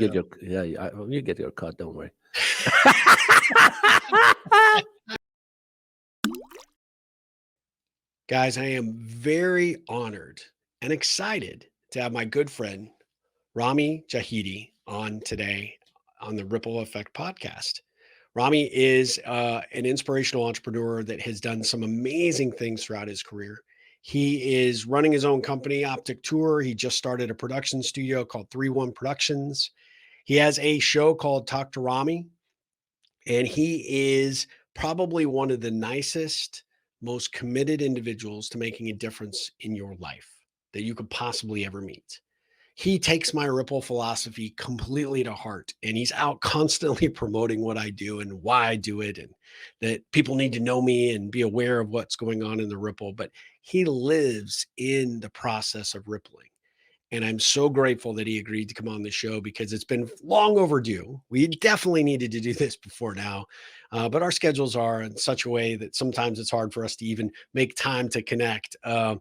get your you get your cut. Don't worry. Guys, I am very honored and excited to have my good friend Rami Jahedi on today on the Ripple Effect podcast. Rami is an inspirational entrepreneur that has done some amazing things throughout his career. He is running his own company, Optic Tour. He just started a production studio called 3-1 Productions. He has a show called Talk to Rami, and he is probably one of the nicest, most committed individuals to making a difference in your life that you could possibly ever meet. He takes my Ripple philosophy completely to heart, and he's out constantly promoting what I do and why I do it, and that people need to know me and be aware of what's going on in the Ripple. But he lives in the process of rippling. And I'm so grateful that he agreed to come on the show because it's been long overdue. We definitely needed to do this before now, but our schedules are in such a way that sometimes it's hard for us to even make time to connect and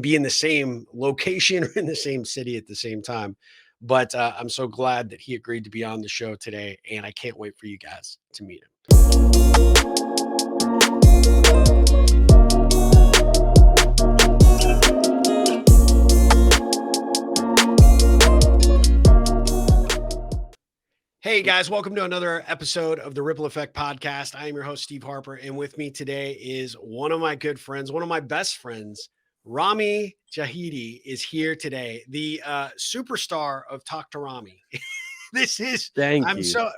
be in the same location or in the same city at the same time. But I'm so glad that he agreed to be on the show today, and I can't wait for you guys to meet him. Hey guys, welcome to another episode of the Ripple Effect podcast. I am your host, Steve Harper, and with me today is one of my good friends, one of my best friends, Rami Jahedi is here today, the superstar of Talk to Rami. Thank you.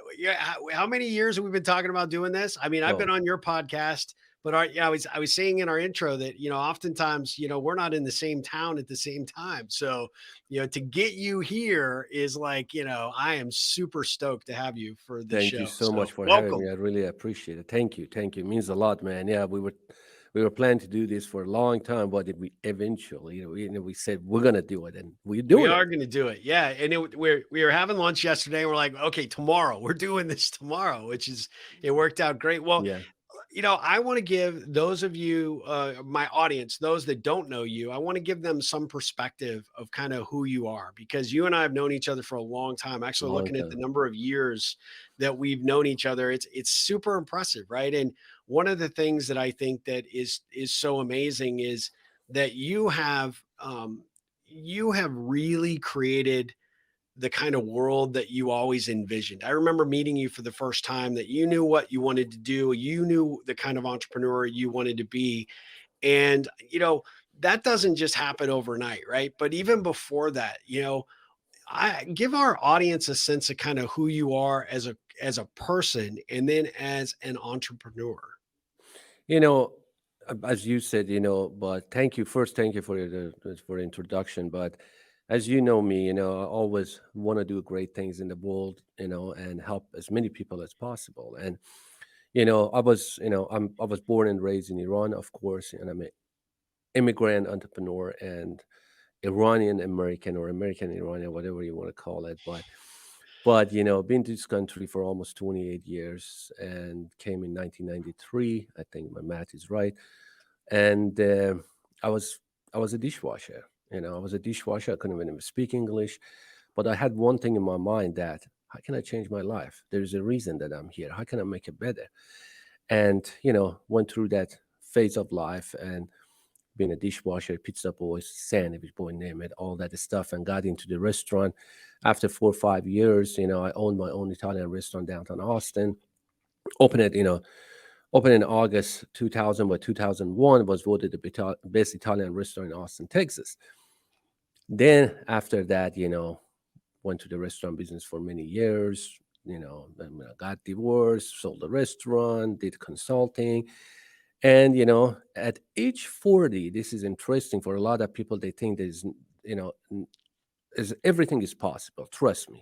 How many years have we been talking about doing this? I mean, I've been on your podcast, but I was saying in our intro that, oftentimes, we're not in the same town at the same time. So, to get you here is like, I am super stoked to have you for the show. Thank you so much for welcome. having me. I really appreciate it. Thank you. It means a lot, man. Yeah, we were planning to do this for a long time, but we eventually, we said we're gonna do it, and we are going to do it. Yeah, and we were having lunch yesterday. And we're like, okay, tomorrow we're doing this tomorrow, it worked out great. Well, yeah. I want to give those of you, my audience, those that don't know you, I want to give them some perspective of kind of who you are, because you and I have known each other for a long time. Actually, looking at the number of years that we've known each other, it's super impressive, right? And one of the things that I think that is so amazing is that you have really created the kind of world that you always envisioned. I remember meeting you for the first time, that you knew what you wanted to do. You knew the kind of entrepreneur you wanted to be. And, that doesn't just happen overnight, right? But even before that, I give our audience a sense of kind of who you are as a person, and then as an entrepreneur. As you said, but thank you for the introduction. But as you know me, I always want to do great things in the world, and help as many people as possible. And I was born and raised in Iran, of course, and I'm an immigrant entrepreneur and Iranian American, or American Iranian, whatever you want to call it. But been to this country for almost 28 years, and came in 1993. I think my math is right. And I was a dishwasher. I was a dishwasher. I couldn't even speak English, but I had one thing in my mind: that how can I change my life? There's a reason that I'm here. How can I make it better? And went through that phase of life, and being a dishwasher, pizza boy, sandwich boy, name it, all that stuff, and got into the restaurant. After 4 or 5 years, I owned my own Italian restaurant downtown Austin. Opened it, opened in August 2000, but 2001 was voted the best Italian restaurant in Austin, Texas. Then after that, went to the restaurant business for many years. Then I got divorced, sold the restaurant, did consulting. And, at age 40, this is interesting for a lot of people. They think there's, everything is possible. Trust me.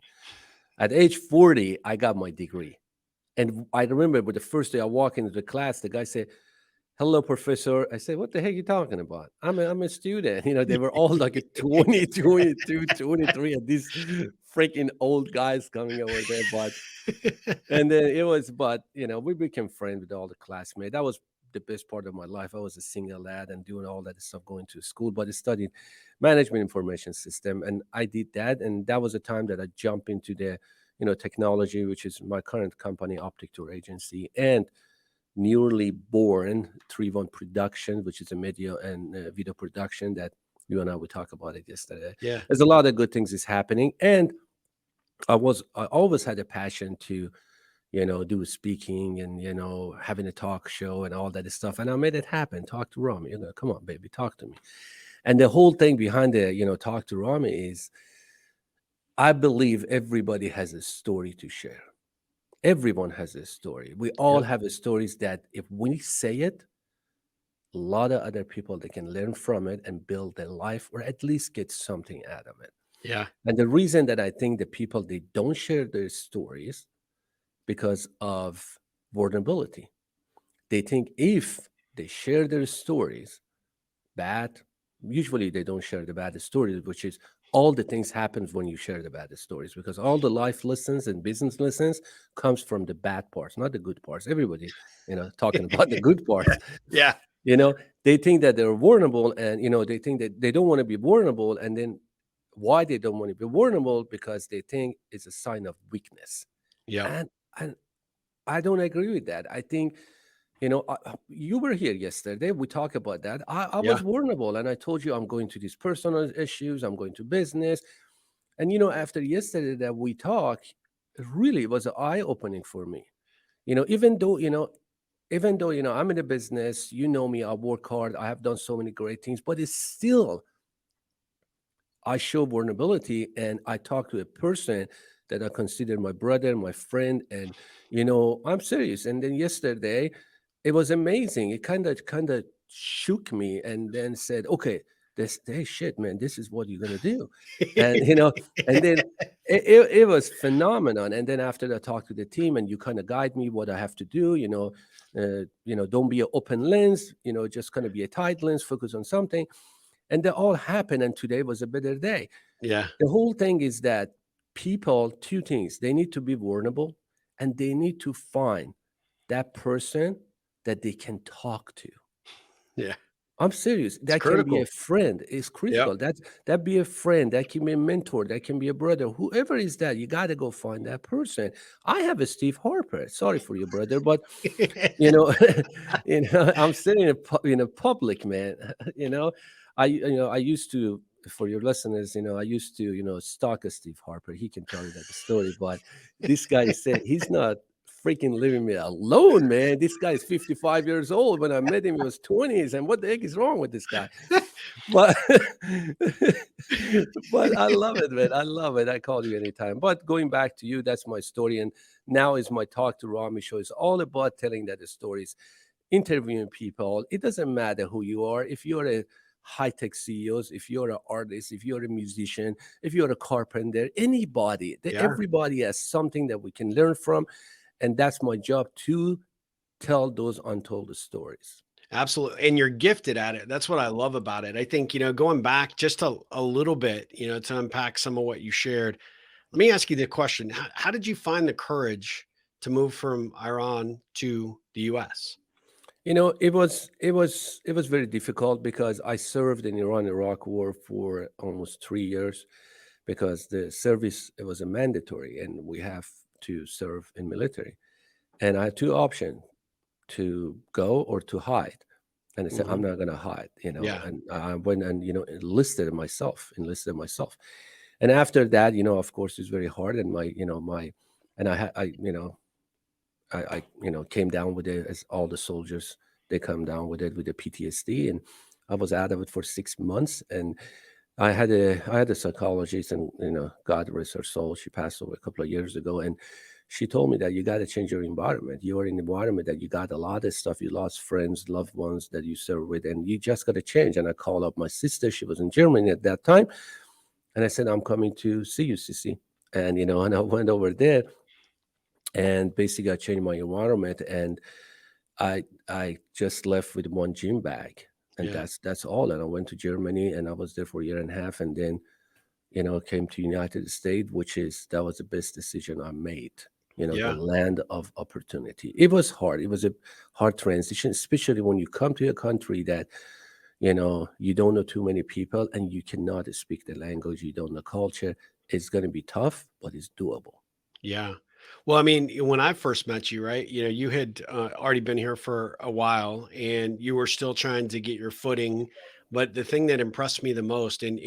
At age 40, I got my degree. And I remember the first day I walked into the class, the guy said, "Hello, professor." I said, "What the heck are you talking about? I'm a student." They were all like a 20, 22, 23, and these freaking old guys coming over there. And then we became friends with all the classmates. That was the best part of my life. I was a single lad and doing all that stuff, going to school, but I studied management information system, and I did that. And that was a time that I jumped into the, technology, which is my current company, Optic Tour Agency, and newly born 3-1 Production, which is a media and video production that you and I we talked about it yesterday. Yeah. There's a lot of good things is happening, and I always had a passion to do speaking and having a talk show and all that stuff. And I made it happen. Talk to Rami. Come on, baby, talk to me. And the whole thing behind the talk to Rami is I believe everybody has a story to share. Everyone has a story. We all Yep. have a stories that if we say it, a lot of other people they can learn from it and build their life or at least get something out of it. Yeah. And the reason that I think the people they don't share their stories because of vulnerability. They think if they share their stories, bad, usually they don't share the bad stories, which is all the things happens when you share the bad stories because all the life lessons and business lessons comes from the bad parts, not the good parts. Everybody, talking about the good parts. Yeah. You know, they think that they're vulnerable and they think that they don't want to be vulnerable. And then why they don't want to be vulnerable? Because they think it's a sign of weakness. Yep. And I don't agree with that. I think, you were here yesterday. We talked about that. I was Yeah. vulnerable and I told you I'm going to these personal issues, I'm going to business. And, after yesterday that we talked, it really was eye opening for me. Even though, I'm in the business, me, I work hard, I have done so many great things, but it's still I show vulnerability and I talk to a person that I consider my brother, my friend, and I'm serious. And then yesterday, it was amazing. It kind of shook me, and then said, "Okay, hey, shit, man, this is what you're gonna do," and and then it was phenomenon. And then after I talked to the team, and you kind of guide me what I have to do. Don't be an open lens. Just kind of be a tight lens. Focus on something and they all happened and today was a better day. Yeah. The whole thing is that people, two things, they need to be vulnerable and they need to find that person that they can talk to. Yeah. I'm serious. It's That can be a critical. friend. It's Yep. critical. That be a friend. That can be a mentor. That can be a brother. Whoever is that, you got to go find that person. I have a Steve Harper. Sorry for you, brother, but you know, I'm sitting in a public, man. you know, I used to, for your listeners, I used to, stalk a Steve Harper. He can tell you that story, but this guy said he's not freaking leaving me alone, man. This guy is 55 years old. When I met him, he was 20s, and what the heck is wrong with this guy? But but I love it, man. I love it. I call you anytime. But going back to you, that's my story. And now is my Talk to Rami show. It's all about telling that stories, interviewing people. It doesn't matter who you are. If you're a high-tech CEOs, if you're an artist, if you're a musician, if you're a carpenter, anybody, Yeah. everybody has something that we can learn from. And that's my job to tell those untold stories. Absolutely. And you're gifted at it. That's what I love about it. I think, going back just a little bit, to unpack some of what you shared, let me ask you the question. How did you find the courage to move from Iran to the US? It was very difficult because I served in Iran-Iraq war for almost 3 years because the service it was a mandatory and we have to serve in military. And I had two options to go or to hide. And I said, I'm Hmm. not gonna hide. Yeah. And I went and enlisted myself. And after that, of course, it's very hard. And and I had I came down with it as all the soldiers they come down with it with the PTSD, and I was out of it for 6 months. And I had a psychologist, and God rest her soul, she passed away a couple of years ago, and she told me that you got to change your environment. You are in an environment that you got a lot of stuff. You lost friends, loved ones that you serve with, and you just got to change. And I called up my sister. She was in Germany at that time, and I said, I'm coming to see you, Sissy. And and I went over there and basically I changed my environment and I just left with one gym bag and Yeah. that's all. And I went to Germany and I was there for a year and a half and then came to United States, which is that was the best decision I made. the Yeah. land of opportunity. It was hard. It was a hard transition, especially when you come to a country that, you don't know too many people and you cannot speak the language, you don't know culture. It's going to be tough, but it's doable. Yeah. Well, I mean, when I first met you, right, you had already been here for a while and you were still trying to get your footing. But the thing that impressed me the most, and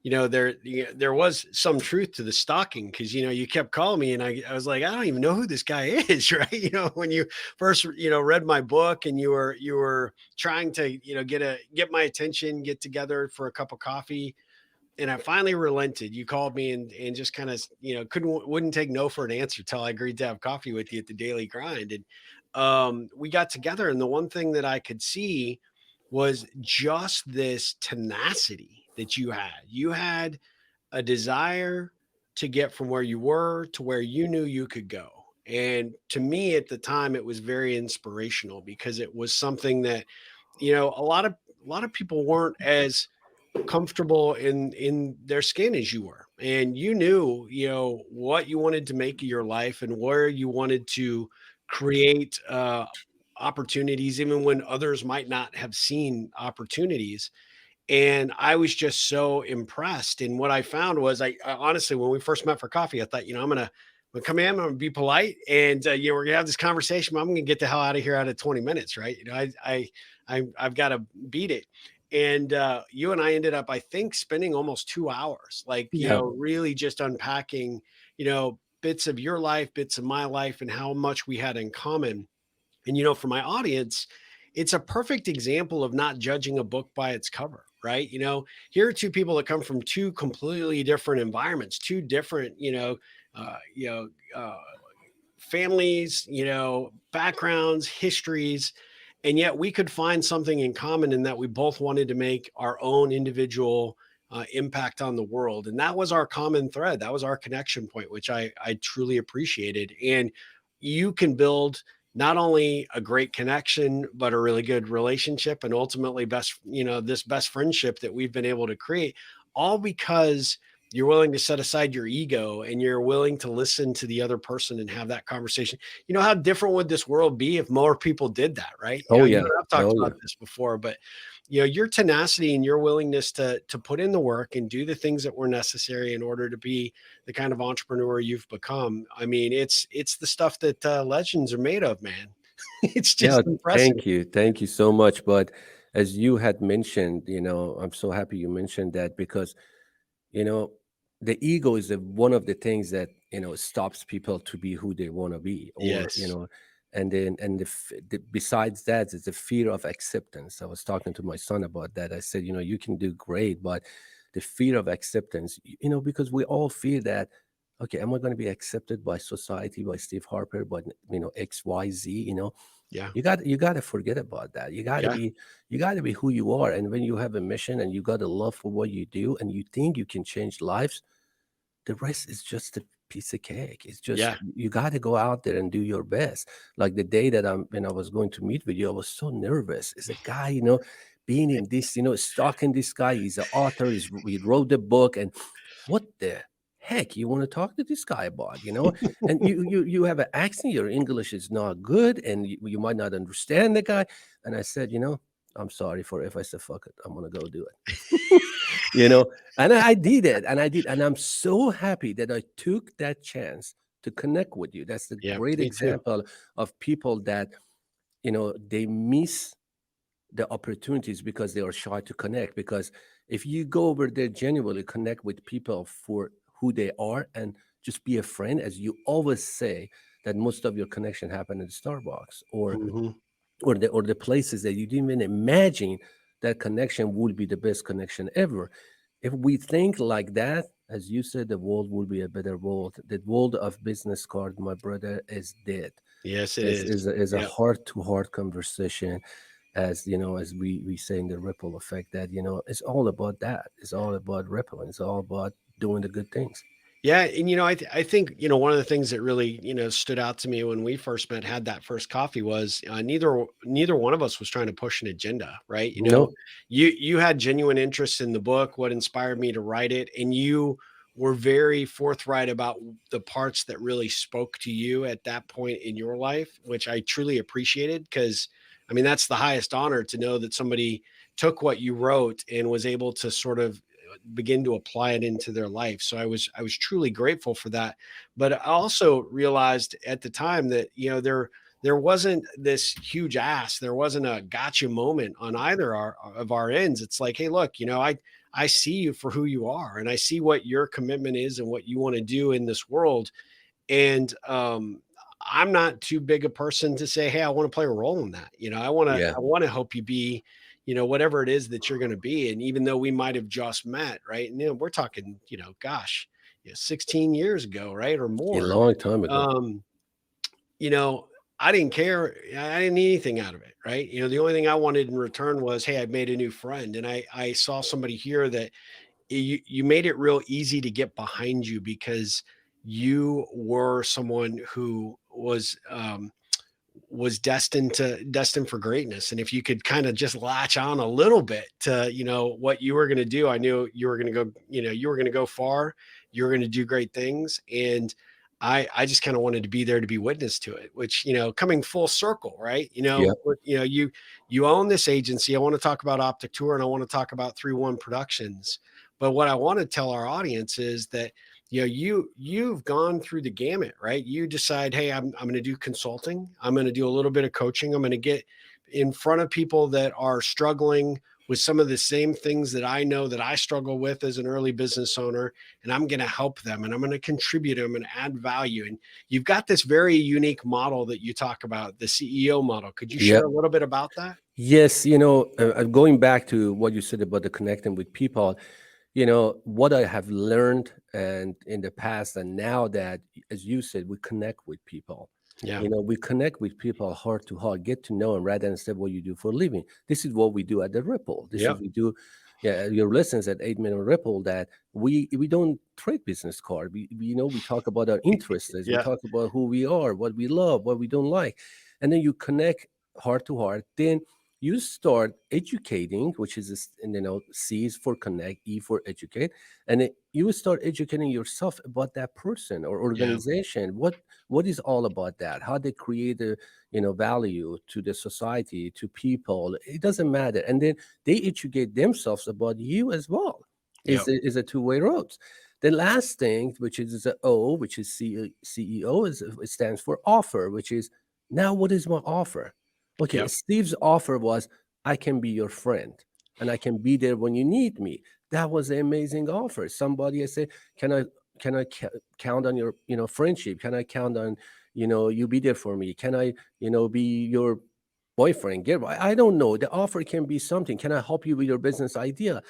there was some truth to the stalking because, you kept calling me and I was like, I don't even know who this guy is, right? When you first, read my book and you were trying to, get my attention, get together for a cup of coffee, and I finally relented. You called me and just kind of, wouldn't take no for an answer till I agreed to have coffee with you at the Daily Grind. And we got together, and the one thing that I could see was just this tenacity that you had. You had a desire to get from where you were to where you knew you could go. And to me at the time, it was very inspirational because it was something that, a lot of people weren't as comfortable in their skin as you were, and you knew what you wanted to make of your life and where you wanted to create opportunities even when others might not have seen opportunities. And I was just so impressed. And what I found was, I honestly, when we first met for coffee, I thought, I'm gonna come in, I'm gonna be polite, and we're gonna have this conversation. But I'm gonna get the hell out of here out of 20 minutes, right? I've got to beat it. And you and I ended up, I think, spending almost 2 hours, like, Yeah. really just unpacking, bits of your life, bits of my life, and how much we had in common. And, for my audience, it's a perfect example of not judging a book by its cover, right? Here are two people that come from two completely different environments, two different, uh, you know, uh, families, backgrounds, histories, and yet we could find something in common in that we both wanted to make our own individual impact on the world. And that was our common thread. That was our connection point, which I truly appreciated. And you can build not only a great connection, but a really good relationship, and ultimately this best friendship that we've been able to create, all because you're willing to set aside your ego and you're willing to listen to the other person and have that conversation. How different would this world be if more people did that, right? Oh You yeah. and I've talked Oh about yeah. this before, but your tenacity and your willingness to put in the work and do the things that were necessary in order to be the kind of entrepreneur you've become. I mean, it's the stuff that legends are made of, man. It's Yeah, just impressive. thank you. Thank you so much. But as you had mentioned, I'm so happy you mentioned that because, you know, the ego is one of the things that, stops people to be who they want to be, or, Yes. and then, and besides that, it's the fear of acceptance. I was talking to my son about that. I said, you can do great, but the fear of acceptance, because we all fear that, okay, am I going to be accepted by society, by Steve Harper, by, XYZ, Yeah. you got to forget about that. Yeah. You got to be who you are. And when you have a mission and you got a love for what you do and you think you can change lives, the rest is just a piece of cake. It's just Yeah. you got to go out there and do your best. Like the day that when I was going to meet with you, I was so nervous. As a guy, being in this, stalking this guy. He's an author. He wrote the book, and what the heck you want to talk to this guy about? And you have an accent. Your English is not good, and you might not understand the guy. And I said, I'm sorry for if I said fuck it. I'm gonna go do it. you know and I did it, and I did, and I'm so happy that I took that chance to connect with you. That's a Yeah. great Me too. example of people that they miss the opportunities because they are shy to connect. Because if you go over there, genuinely connect with people for who they are and just be a friend, as you always say, that most of your connection happen in Starbucks, Hmm. or the places that you didn't even imagine that connection would be the best connection ever. If we think like that, as you said, the world will be a better world. The world of business card, my brother, is dead. Yes, it Is is. is a, is a Yeah. heart to heart conversation, as we say in the ripple effect, that it's all about that. It's all about rippling. It's all about doing the good things. Yeah, and I think one of the things that really stood out to me when we first met, had that first coffee, was neither one of us was trying to push an agenda, right? No. You had genuine interest in the book, what inspired me to write it, and you were very forthright about the parts that really spoke to you at that point in your life, which I truly appreciated. Because, I mean, that's the highest honor to know that somebody took what you wrote and was able to sort of begin to apply it into their life. So I was truly grateful for that. But I also realized at the time that, there wasn't this huge ask. There wasn't a gotcha moment on either of our ends. It's like, hey, look, I see you for who you are, and I see what your commitment is and what you want to do in this world. And I'm not too big a person to say, hey, I want to play a role in that. Yeah. I want to help you be, whatever it is that you're going to be. And even though we might have just met, right? And we're talking, gosh, 16 years ago, right? Or A more. long time ago. Um, you know, I didn't care. I didn't need anything out of it, right? The only thing I wanted in return was, hey, I made a new friend, and I saw somebody here that you made it real easy to get behind you because you were someone who was destined for greatness. And if you could kind of just latch on a little bit to, what you were going to do, I knew you were going to go, you were going to go far, you were going to do great things. And I just kind of wanted to be there to be witness to it, which, coming full circle, right? Yeah. You own this agency. I want to talk about Optic Tour, and I want to talk about 3-1 Productions. But what I want to tell our audience is that, you've gone through the gamut, right? You decide, hey, I'm going to do consulting. I'm going to do a little bit of coaching. I'm going to get in front of people that are struggling with some of the same things that I know that I struggle with as an early business owner, and I'm going to help them, and I'm going to contribute, I'm going to add value. And you've got this very unique model that you talk about, the CEO model. Could you Yeah. share a little bit about that? Yes, going back to what you said about the connecting with people, what I have learned and in the past and now that, as you said, we connect with people. Yeah. We connect with people heart to heart, get to know them rather than say what you do for a living. This is what we do at the Ripple. This is Yep. we do. Yeah, your lessons at 8 Minute Ripple that we don't trade business card. We talk about our interests. We Yeah. talk about who we are, what we love, what we don't like, and then you connect heart to heart. Then you start educating, which is this, C is for connect, E for educate, and you start educating yourself about that person or Yeah. organization. What is all about that? How they create a value to the society, to people. It doesn't matter, and then they educate themselves about you as well. Yep. Is a two-way road. The last thing, which is the O, which is CEO, it stands for offer, which is now what is my offer? Okay, Yep. Steve's offer was, I can be your friend and I can be there when you need me. That was an amazing offer. Somebody I said, can I count on your, friendship? Can I count on, you be there for me? Can I, be your boyfriend? I don't know. The offer can be something. Can I help you with your business idea?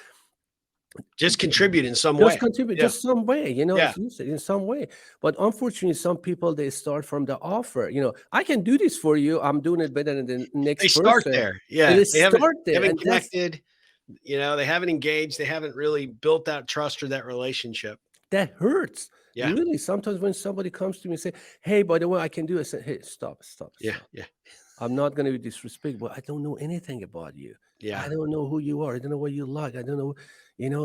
Just contribute in some Just way. contribute, Yeah. just some way, Yeah. as you said, in some way. But unfortunately, some people they start from the offer. I can do this for you. I'm doing it better than the They next start person. there. And Yeah. they They haven't start they there, haven't and that's connected, they haven't engaged, they haven't really built that trust or that relationship. that hurts. Yeah. Really, sometimes when somebody comes to me and say, "Hey, by the way, I can do it," I say, "Hey, stop, stop, Yeah. stop. Yeah. I'm not going to be disrespectful. I don't know anything about you. Yeah. I don't know who you are. I don't know what you like. I don't know,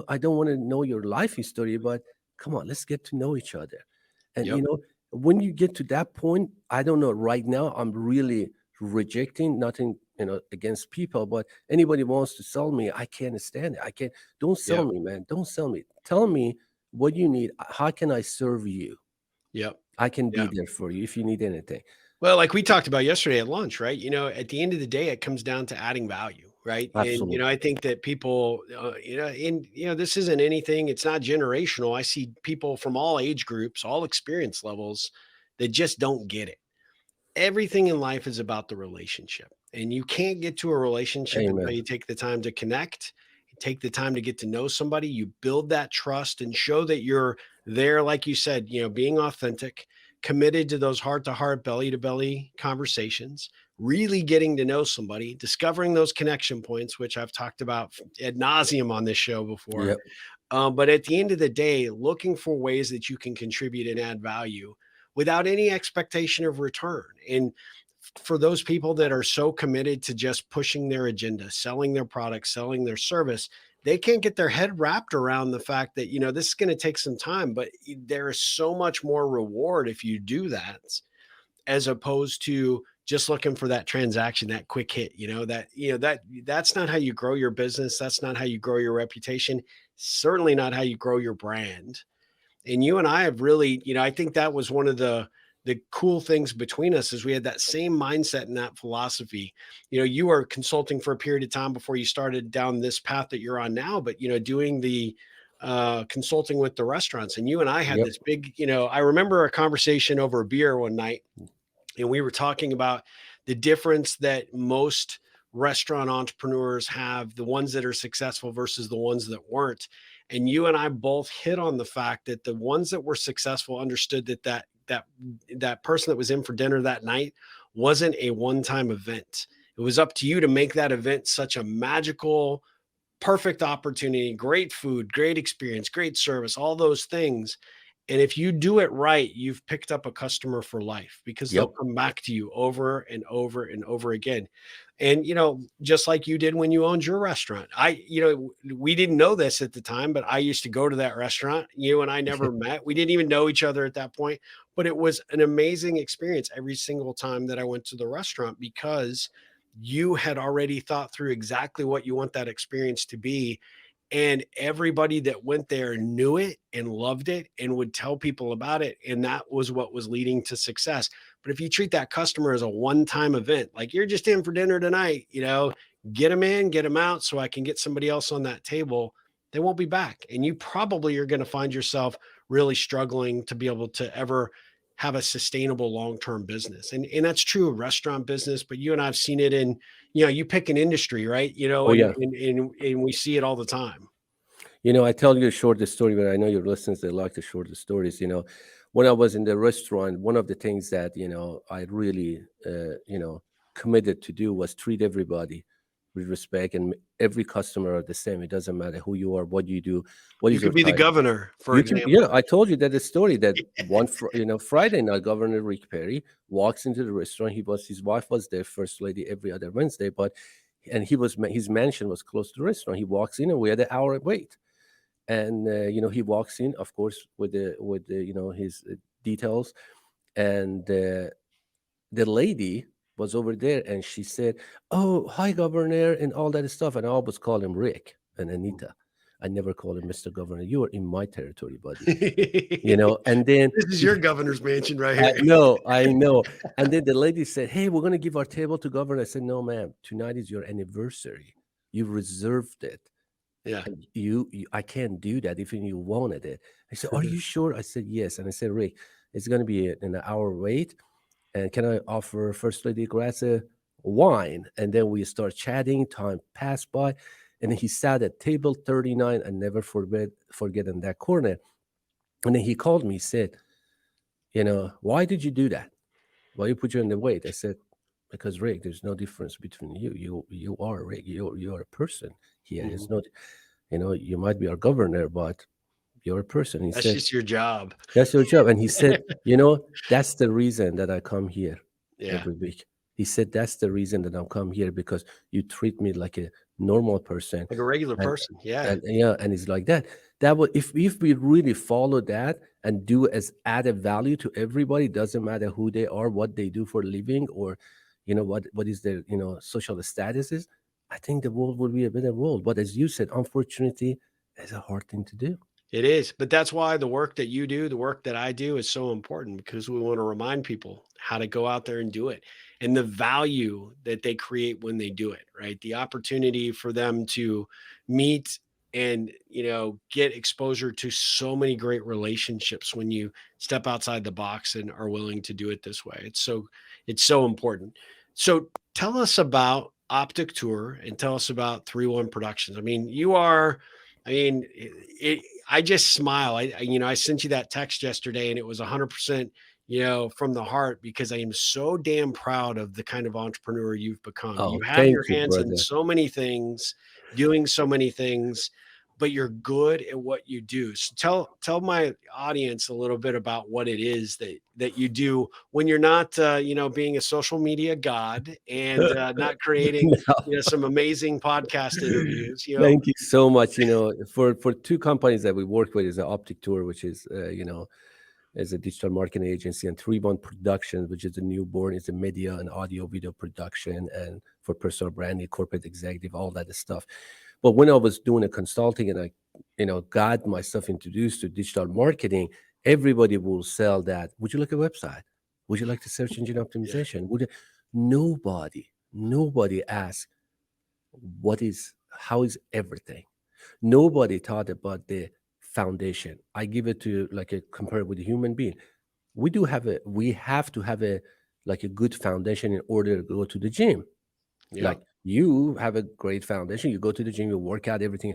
I don't want to know your life history, but come on, let's get to know each other." And, Yep. when you get to that point, I don't know, right now, I'm really rejecting nothing, against people, but anybody wants to sell me, I can't stand it. I can't, don't sell Yep. me, man. Don't sell me. Tell me what you need. How can I serve you? Yep. I can be Yeah. there for you if you need anything. Well, like we talked about yesterday at lunch, right? At the end of the day, it comes down to adding value, right? And Absolutely. I think that people, this isn't anything. It's not generational. I see people from all age groups, all experience levels, that just don't get it. Everything in life is about the relationship. And you can't get to a relationship until Amen. you take the time to connect, take the time to get to know somebody. You build that trust and show that you're there, like you said, being authentic, committed to those heart to heart, belly to belly conversations, really getting to know somebody, discovering those connection points, which I've talked about ad nauseum on this show before. Yep. But at the end of the day, looking for ways that you can contribute and add value without any expectation of return. And for those people that are so committed to just pushing their agenda, selling their product, selling their service, they can't get their head wrapped around the fact that, this is going to take some time, but there is so much more reward if you do that, as opposed to just looking for that transaction, that quick hit, that's not how you grow your business. That's not how you grow your reputation. Certainly not how you grow your brand. And you and I have really, I think that was one of the cool things between us, is we had that same mindset and that philosophy. You were consulting for a period of time before you started down this path that you're on now, but doing the consulting with the restaurants. And you and I had Yep. this big, I remember a conversation over a beer one night, and we were talking about the difference that most restaurant entrepreneurs have, the ones that are successful versus the ones that weren't. And you and I both hit on the fact that the ones that were successful understood that person that was in for dinner that night wasn't a one-time event. It was up to you to make that event such a magical, perfect opportunity, great food, great experience, great service, all those things. And if you do it right, you've picked up a customer for life, because they'll Yep. come back to you over and over and over again. And, just like you did when you owned your restaurant. We didn't know this at the time, but I used to go to that restaurant. You and I never met. We didn't even know each other at that point, but it was an amazing experience every single time that I went to the restaurant, because you had already thought through exactly what you want that experience to be. And everybody that went there knew it and loved it and would tell people about it. And that was what was leading to success. But if you treat that customer as a one-time event, like you're just in for dinner tonight, get them in, get them out so I can get somebody else on that table, they won't be back. And you probably are going to find yourself really struggling to be able to ever have a sustainable long-term business. And that's true of restaurant business, but you and I've seen it in, you pick an industry, right? Oh yeah. And we see it all the time. I tell you a short story, but I know your listeners, they like the short stories. When I was in the restaurant, one of the things that, I really, committed to do was treat everybody with respect, and every customer are the same. It doesn't matter who you are, what you do, what You is your could be the title. governor, for You can, yeah, example. I told you that the story that Friday night, Governor Rick Perry walks into the restaurant. His wife was there, first lady, every other Wednesday, and his mansion was close to the restaurant. He walks in and we had an hour wait. And he walks in, of course, with his details, and the lady was over there, and she said, "Oh, hi, Governor," and all that stuff. And I always call him Rick and Anita. I never call him Mr. Governor. You are in my territory, buddy. This And then is your governor's mansion right I here. know, I know. And then the lady said, "Hey, we're going to give our table to Governor." I said, "No, ma'am. Tonight is your anniversary. You reserved it. Yeah. And I can't do that if you wanted it." I said, "Are you sure?" I said, "Yes." And I said, "Rick, it's going to be an hour wait. And can I offer First Lady a glass of wine?" And then we start chatting. Time passed by. And then he sat at table 39. I never forget in that corner. And then he called me, he said, "Why did you do that? Why you put you in the wait?" I said, "Because Rick, there's no difference between you. You are Rick. You're a person here. It's Mhm. not, you might be our governor, but you're a person." He That's said, just your job. "That's your job." And he said, "That's the reason that I come here Yeah. every week." He said, "That's the reason that I'm come here, because you treat me like a normal person." Like a regular And person. Yeah. and yeah, and it's like that. That would, if we really follow that and do as added value to everybody, doesn't matter who they are, what they do for a living, or what is their social status is. I think the world will be a better world. But as you said, unfortunately, it's a hard thing to do. It is, but that's why the work that you do, the work that I do is so important, because we want to remind people how to go out there and do it, and the value that they create when they do it, right? The opportunity for them to meet and, get exposure to so many great relationships when you step outside the box and are willing to do it this way. It's so important. So tell us about Optic Tour and tell us about 3-1 Productions. I just smile. I sent you that text yesterday, and it was 100%, from the heart, because I am so damn proud of the kind of entrepreneur you've become. Oh, You have thank your you, hands in brother. so many things, doing so many things, but you're good at what you do. So tell my audience a little bit about what it is that you do when you're not being a social media god and not creating some amazing podcast interviews. Thank you so much. For two companies that we work with is the Optic Tour, which is as a digital marketing agency, and 3-1 Productions, which is a newborn, is a media and audio video production, and for personal branding, corporate executive, all that stuff. But when I was doing a consulting and I, got myself introduced to digital marketing, everybody will sell that. Would you like a website? Would you like the search engine Yeah. optimization? Nobody asks how is everything. Nobody thought about the foundation. I give it to like a compare with a human being. We have to have a like a good foundation in order to go to the gym. Yeah. Like you have a great foundation, you go to the gym, you work out, everything.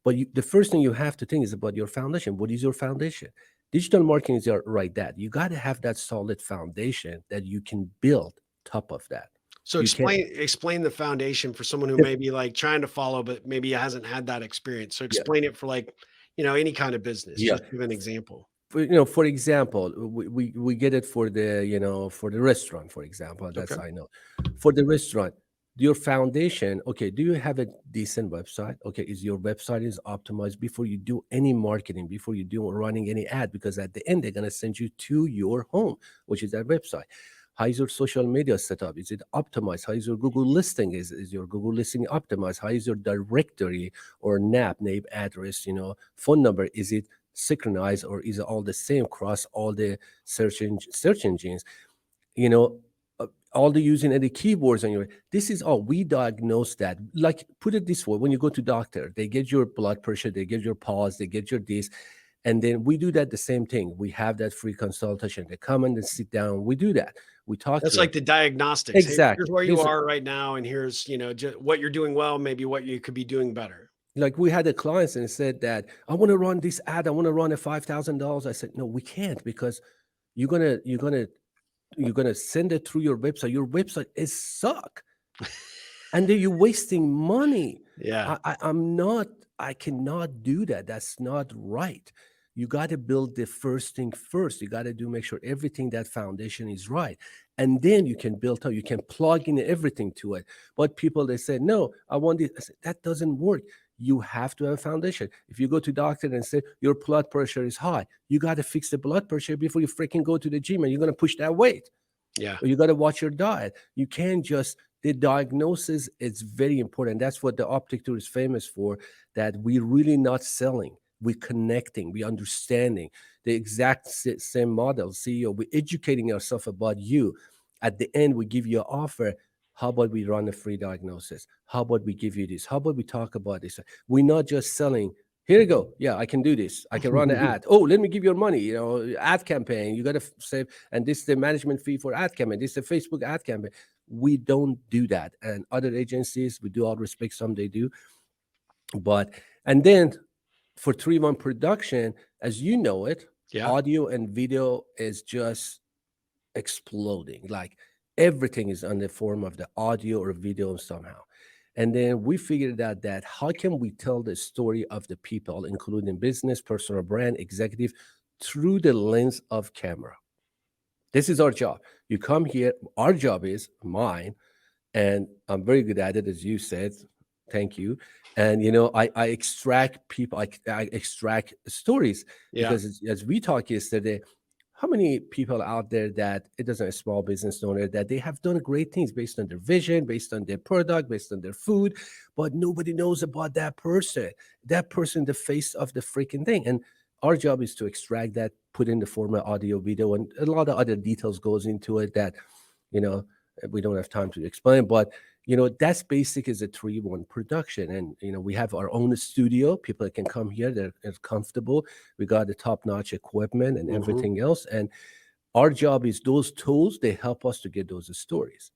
But the first thing you have to think is about your foundation. What is your foundation? Digital marketing is right that. You got to have that solid foundation that you can build top of that. So You can't. explain the foundation for someone who Yep. may be like trying to follow, but maybe hasn't had that experience. So Yeah. explain it for like, any kind of business. Yeah. Just give an example. For example, we get it for the restaurant, for example. That's Okay. I know. For the restaurant, your foundation, okay, do you have a decent website? Okay, is your website is optimized before you do any marketing, before you do running any ad? Because at the end, they're gonna send you to your home, which is that website. How is your social media setup? Is it optimized? How is your Google listing? Is your Google listing optimized? How is your directory or NAP, name, address, phone number? Is it synchronized, or is it all the same across all the search engines? You know, all the using any keyboards on your. This is all we diagnose that. Like put it this way: when you go to doctor, they get your blood pressure, they get your pulse, they get your this, and then we do that the same thing. We have that free consultation. They come and they sit down. We do that. We talk That's to them. like the diagnostics. Hey, here's Exactly. where you This are right now, and here's what you're doing well, maybe what you could be doing better. like we had a client and said that I want to run this ad. I want to run a $5,000. I said no, we can't because you're gonna send it through your website. Your website is suck, and then you're wasting money. Yeah. I'm not. I cannot do that. That's not right. You got to build the first thing first. You got to make sure everything that foundation is right, and then you can build up. You can plug in everything to it. But people they say no, I want this. I said, that doesn't work. You have to have a foundation. If you go to doctor and say your blood pressure is high, you got to fix the blood pressure before you freaking go to the gym, and you're gonna push that weight. Yeah. Or you got to watch your diet. You can't just the diagnosis is very important. That's what the optic tour is famous for. That we really not selling. We're connecting. We understanding the exact same model. CEO. We're educating ourselves about you. At the end, we give you an offer. How about we run a free diagnosis? How about we give you this? How about we talk about this? We're not just selling. Here you go. Yeah, I can do this. I can run an ad. Oh, let me give you money. Ad campaign. You got to save. And this is the management fee for ad campaign. This is the Facebook ad campaign. We don't do that. And other agencies, we do all respect, some they do. But, and then for 3-1 production, as you know it, Yeah. audio and video is just exploding. Like everything is on the form of the audio or video somehow. And then we figured out that how can we tell the story of the people, including business, personal brand, executive, through the lens of camera. This is our job. You come here, our job is mine, and I'm very good at it, as you said. Thank you. And I extract people, I extract stories Yeah. because as we talked yesterday, how many people out there that it doesn't a small business owner that they have done great things based on their vision, based on their product, based on their food, but nobody knows about that person, the face of the freaking thing. And our job is to extract that, put in the format audio, video, and a lot of other details goes into it that you know we don't have time to explain. But that's basic is a 3-1 production. And we have our own studio. People can come here, they're comfortable. We got the top-notch equipment and Mhm. everything else. And our job is those tools, they help us to get those stories.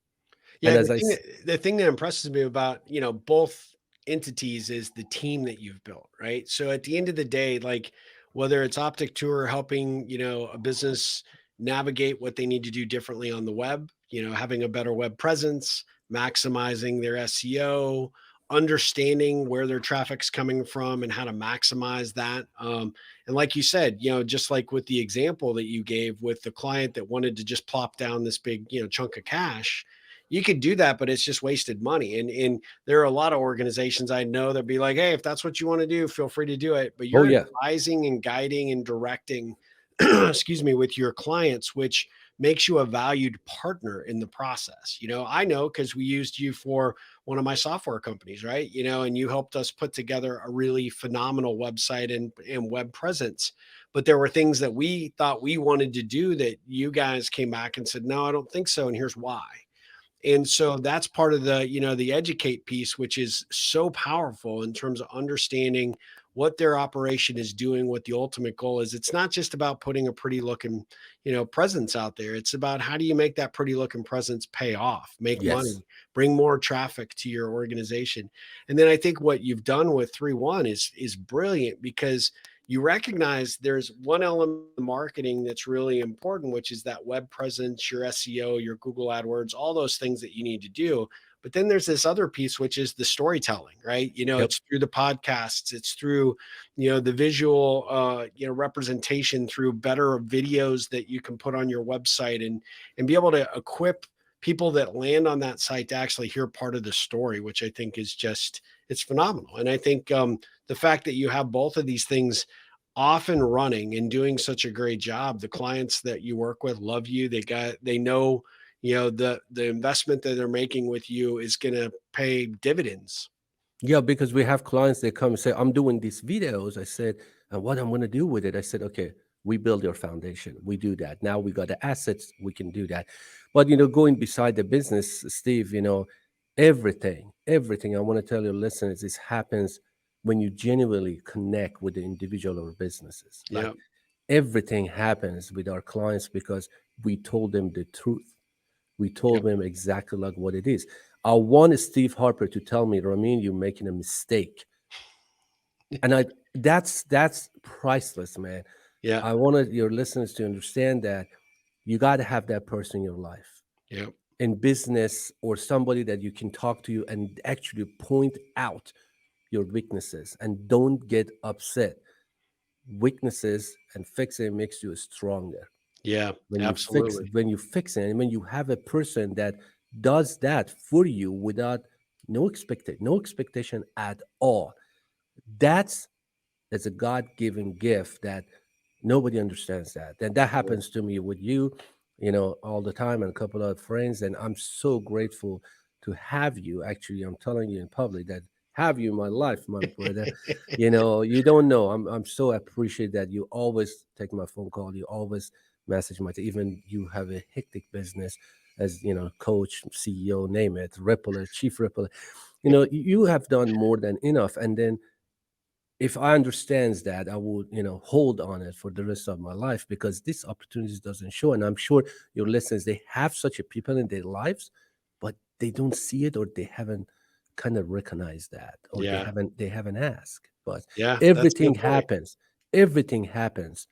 Yeah, And and as I the thing that impresses me about, both entities is the team that you've built, right? So at the end of the day, like whether it's Optic Tour helping, a business navigate what they need to do differently on the web, having a better web presence, maximizing their SEO, understanding where their traffic's coming from and how to maximize that. And like you said, just like with the example that you gave with the client that wanted to just plop down this big, chunk of cash, you could do that, but it's just wasted money. And there are a lot of organizations I know that be like, hey, if that's what you want to do, feel free to do it. But Oh you're yeah. advising and guiding and directing, excuse me, with your clients, which makes you a valued partner in the process. I know because we used you for one of my software companies, right? And you helped us put together a really phenomenal website and web presence. But there were things that we thought we wanted to do that you guys came back and said, no, I don't think so. And here's why. And so that's part of the educate piece, which is so powerful in terms of understanding what their operation is doing, what the ultimate goal is. It's not just about putting a pretty looking, presence out there. It's about how do you make that pretty looking presence pay off, make Yes. money, bring more traffic to your organization. And then I think what you've done with 3-1 is brilliant because you recognize there's one element of marketing that's really important, which is that web presence, your SEO, your Google AdWords, all those things that you need to do. But then there's this other piece, which is the storytelling, right? Yep. It's through the podcasts, it's through, the visual, representation through better videos that you can put on your website and be able to equip people that land on that site to actually hear part of the story, which I think is just, it's phenomenal. And I think the fact that you have both of these things off and running and doing such a great job, the clients that you work with love you. They know, the investment that they're making with you is going to pay dividends. Yeah, because we have clients that come and say, I'm doing these videos. I said, and what I'm going to do with it? I said, okay, we build your foundation. We do that. Now we got the assets. We can do that. But, going beside the business, Steve, everything I want to tell your listeners, this happens when you genuinely connect with the individual or businesses. Like Yeah. everything happens with our clients because we told them the truth. We told Yep. them exactly like what it is. I want Steve Harper to tell me, Ramin, you're making a mistake. And that's priceless, man. Yeah. I wanted your listeners to understand that you got to have that person in your life, Yeah. in business, or somebody that you can talk to you and actually point out your weaknesses and don't get upset. Weaknesses and fixing makes you stronger. Yeah. Absolutely. When you fix it, and when you have a person that does that for you without no expectation at all, that's it's a god-given gift that nobody understands that. And that Yeah. happens to me with you, all the time, and a couple of friends. And I'm so grateful to have you. Actually, I'm telling you in public that have you in my life, my brother. You don't know. I'm so appreciate that you always take my phone call. You always message my even you have a hectic business as coach, CEO, name it, rippler, chief rippler. You have done more than enough. And then if I understands that, I would, hold on it for the rest of my life because this opportunities doesn't show. And I'm sure your listeners, they have such a people in their lives, but they don't see it or they haven't kind of recognized that or they Yeah. haven't asked. But Yeah. That's a everything good point. happens. Everything happens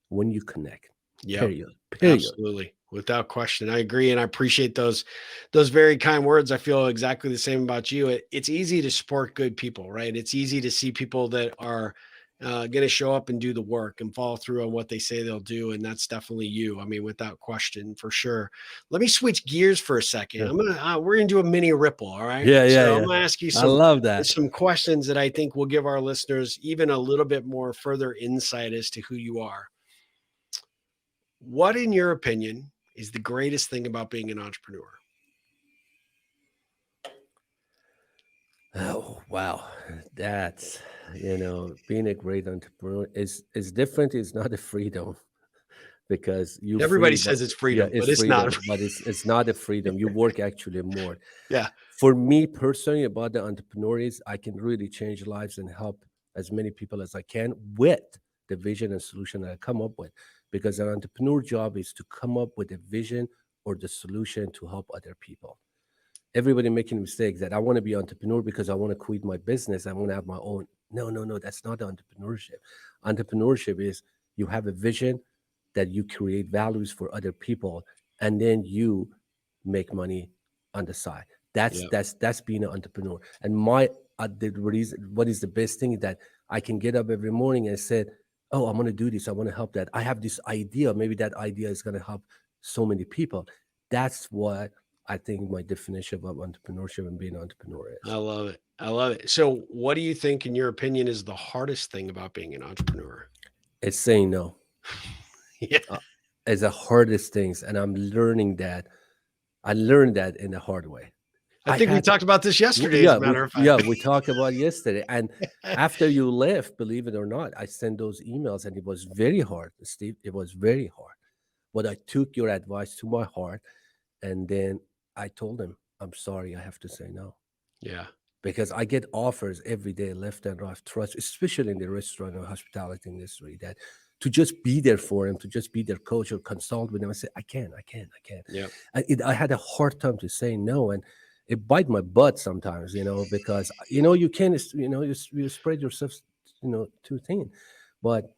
when you connect. Yep. Period. Period. Absolutely. Without question. I agree. And I appreciate those very kind words. I feel exactly the same about you. It's easy to support good people, right? It's easy to see people that are going to show up and do the work and follow through on what they say they'll do. And that's definitely you. I mean, without question, for sure. Let me switch gears for a second. Yeah. We're gonna do a mini ripple. All right. Yeah. Yeah. So I'm Yeah. gonna ask you I love that. some questions that I think will give our listeners even a little bit more further insight as to who you are. What, in your opinion, is the greatest thing about being an entrepreneur? Oh wow, that's being a great entrepreneur is different. It's not a freedom because you Everybody free, but says it's yeah, freedom, it's but it's not. freedom, but it's not a freedom. You work actually more. Yeah, For me personally, about the entrepreneur is I can really change lives and help as many people as I can with the vision and solution that I come up with. Because an entrepreneur job is to come up with a vision or the solution to help other people. Everybody making mistakes that I want to be entrepreneur because I want to quit my business. I want to have my own. No, no, no. That's not entrepreneurship. Entrepreneurship is you have a vision that you create values for other people, and then you make money on the side. That's yeah, that's that's being an entrepreneur. And my the reason, what is the best thing that I can get up every morning and said, oh, I'm going to do this. I want to help that. I have this idea. Maybe that idea is going to help so many people. That's what I think my definition of entrepreneurship and being an entrepreneur I is. love it. I love it. So, what do you think, in your opinion, is the hardest thing about being an entrepreneur? It's saying no. Yeah. Uh, is the hardest things, and I'm learning that. I learned that in the hard way. I I think we had talked about this yesterday, as yeah, a matter of fact. we talked about yesterday, and after you left, believe it or not, I sent those emails, and it was very hard, Steve. It was very hard, but I took your advice to my heart, and then I told him, "I'm sorry, I have to say no." Yeah. Because I get offers every day, left and right, trust, especially in the restaurant or hospitality industry, that to just be there for him, to just be their coach or consult with them. I said, I can't. Yeah. I had a hard time to say no, and it bite my butt sometimes, because you can't, you spread yourself, too thin, but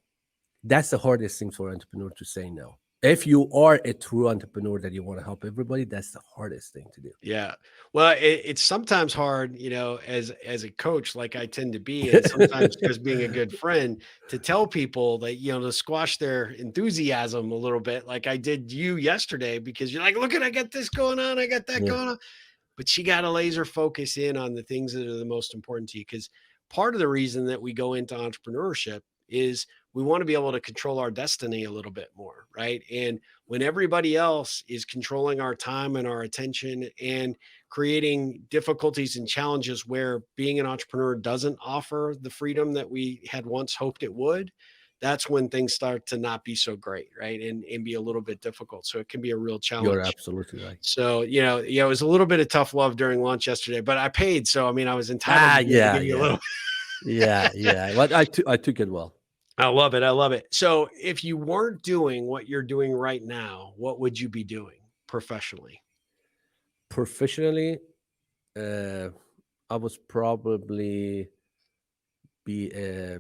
that's the hardest thing for an entrepreneur to say no. If you are a true entrepreneur that you want to help everybody, that's the hardest thing to do. Yeah. Well, it's sometimes hard, as a coach, like I tend to be, and sometimes just being a good friend, to tell people that, to squash their enthusiasm a little bit, like I did you yesterday, because you're like, look at, I got this going on, I got that Yeah, going on. But you got to laser focus in on the things that are the most important to you. Because part of the reason that we go into entrepreneurship is we want to be able to control our destiny a little bit more, right? And when everybody else is controlling our time and our attention and creating difficulties and challenges where being an entrepreneur doesn't offer the freedom that we had once hoped it would, that's when things start to not be so great, right? And be a little bit difficult. So it can be a real you're challenge. absolutely right. So, it was a little bit of tough love during lunch yesterday, but I paid. So, I mean, I was entitled Ah, to be able to yeah, give you a yeah. little. Yeah, yeah. But I took it well. I love it. I love it. So, if you weren't doing what you're doing right now, what would you be doing professionally? Professionally, uh, I was probably be a.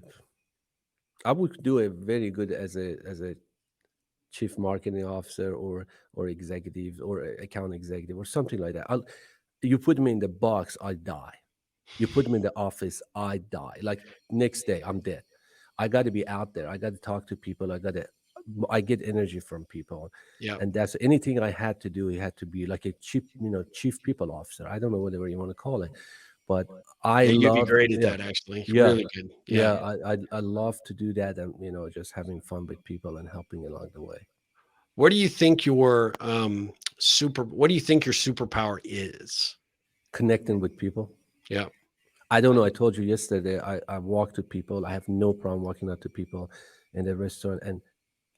I would do a very good as a chief marketing officer or executive or account executive or something like that. You put me in the box, I die. You put me in the office, I die. Like next day, I'm dead. I got to be out there. I got to talk to people. I get energy from people, Yeah. and that's anything I had to do. It had to be like a chief people officer. I don't know whatever you want to call it, but I Yeah. You'd be love, great at yeah, that, actually. yeah, Really good. Yeah. yeah. I love to do that, and just having fun with people and helping along the way. What do you think what do you think your superpower is? Connecting with people. Yeah. I don't know. I told you yesterday. I walk to people. I have no problem walking up to people in the restaurant, and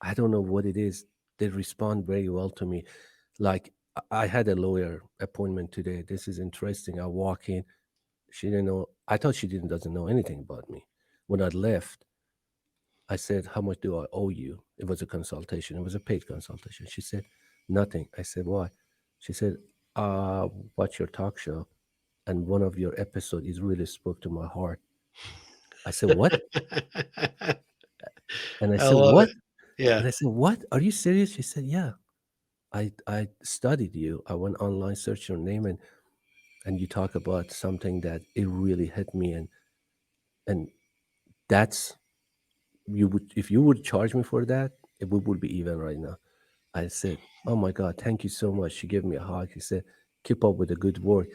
I don't know what it is. They respond very well to me. Like I had a lawyer appointment today. This is interesting. I walk in. She didn't know. I thought she didn't doesn't know anything about me. When I left, I said, "How much do I owe you?" It was a consultation. It was a paid consultation. She said, "Nothing." I said, "Why?" She said, watch your talk show, and one of your episodes is really spoke to my heart." I said, "What?" And I I said, love it. "What?" Yeah. And I said, "What? Are you serious?" She said, "Yeah. I studied you. I went online, searched your name, and you talk about something that it really hit me, and that's you would if you would charge me for that, we would be even right now." I said, "Oh my God, thank you so much." She gave me a hug. She said, "Keep up with the good work."